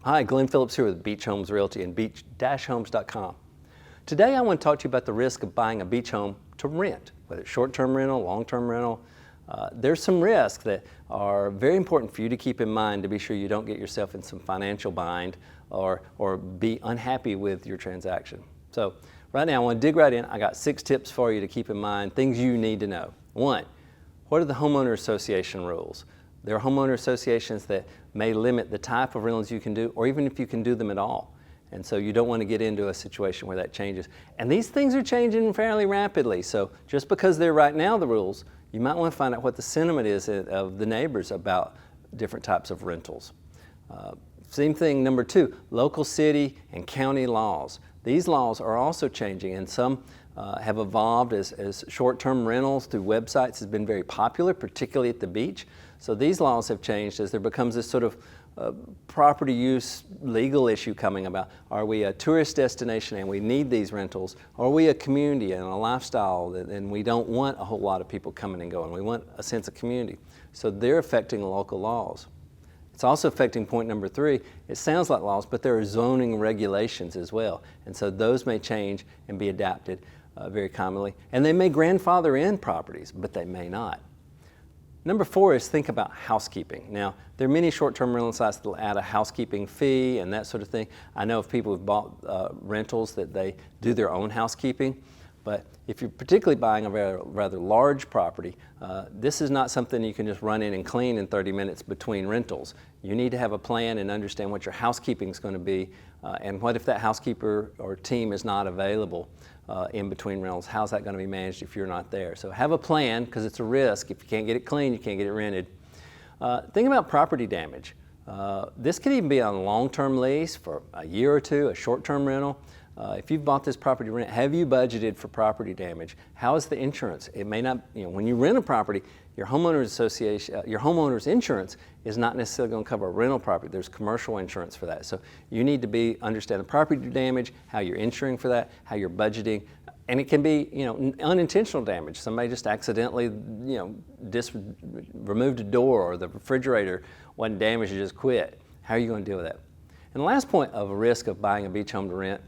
Hi, Glenn Phillips here with Beach Homes Realty and beach-homes.com. Today I want to talk to you about the risk of buying a beach home to rent, whether it's short-term rental, long-term rental. There's some risks that are very important for you to keep in mind to be sure you don't get yourself in some financial bind or be unhappy with your transaction. So right now I want to dig right in. I got 6 tips for you to keep in mind, things you need to know. 1, what are the homeowner association rules? There are homeowner associations that may limit the type of rentals you can do, or even if you can do them at all. And so you don't want to get into a situation where that changes. And these things are changing fairly rapidly. So just because they're right now the rules, you might want to find out what the sentiment is of the neighbors about different types of rentals. Same thing, number 2, local city and county laws. These laws are also changing, and some have evolved as short-term rentals through websites has been very popular, particularly at the beach. So these laws have changed as there becomes this sort of property use legal issue coming about. Are we a tourist destination and we need these rentals? Or are we a community and a lifestyle and we don't want a whole lot of people coming and going? We want a sense of community. So they're affecting local laws. It's also affecting point number 3. It sounds like laws, but there are zoning regulations as well. And so those may change and be adapted very commonly. And they may grandfather in properties, but they may not. Number 4 is think about housekeeping. Now, there are many short-term rental sites that will add a housekeeping fee and that sort of thing. I know of people who've bought rentals that they do their own housekeeping. But if you're particularly buying a rather large property, this is not something you can just run in and clean in 30 minutes between rentals. You need to have a plan and understand what your housekeeping is going to be, and what if that housekeeper or team is not available in between rentals. How's that going to be managed if you're not there? So have a plan, because it's a risk. If you can't get it clean, you can't get it rented. Think about property damage. This could even be on a long-term lease for a year or 2, a short-term rental. If you've bought this property to rent, have you budgeted for property damage? How is the insurance? It may not, when you rent a property, your homeowners association, your homeowner's insurance is not necessarily going to cover a rental property. There's commercial insurance for that. So you need to understand the property damage, how you're insuring for that, how you're budgeting. And it can be, unintentional damage. Somebody just accidentally, removed a door, or the refrigerator wasn't damaged and just quit. How are you going to deal with that? And the last point of a risk of buying a beach home to rent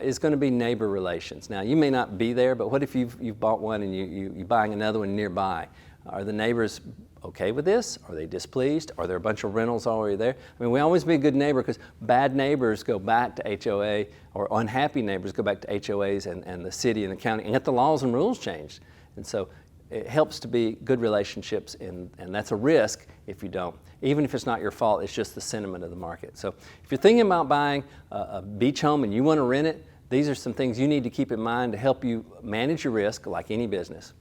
is going to be neighbor relations. Now, you may not be there, but what if you've bought one and you're buying another one nearby? Are the neighbors okay with this? Are they displeased? Are there a bunch of rentals already there? I mean, we always be a good neighbor, because bad neighbors go back to HOA, or unhappy neighbors go back to HOAs and the city and the county and get the laws and rules changed. And so it helps to be good relationships, and that's a risk if you don't. Even if it's not your fault, it's just the sentiment of the market. So if you're thinking about buying a beach home and you want to rent it, these are some things you need to keep in mind to help you manage your risk like any business.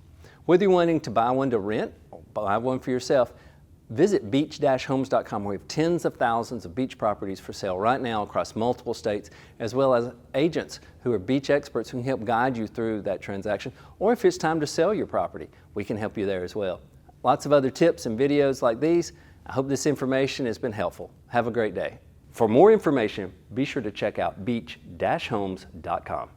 Whether you're wanting to buy one to rent or buy one for yourself, visit beach-homes.com, where we have tens of thousands of beach properties for sale right now across multiple states, as well as agents who are beach experts who can help guide you through that transaction. Or if it's time to sell your property, we can help you there as well. Lots of other tips and videos like these. I hope this information has been helpful. Have a great day. For more information, be sure to check out beach-homes.com.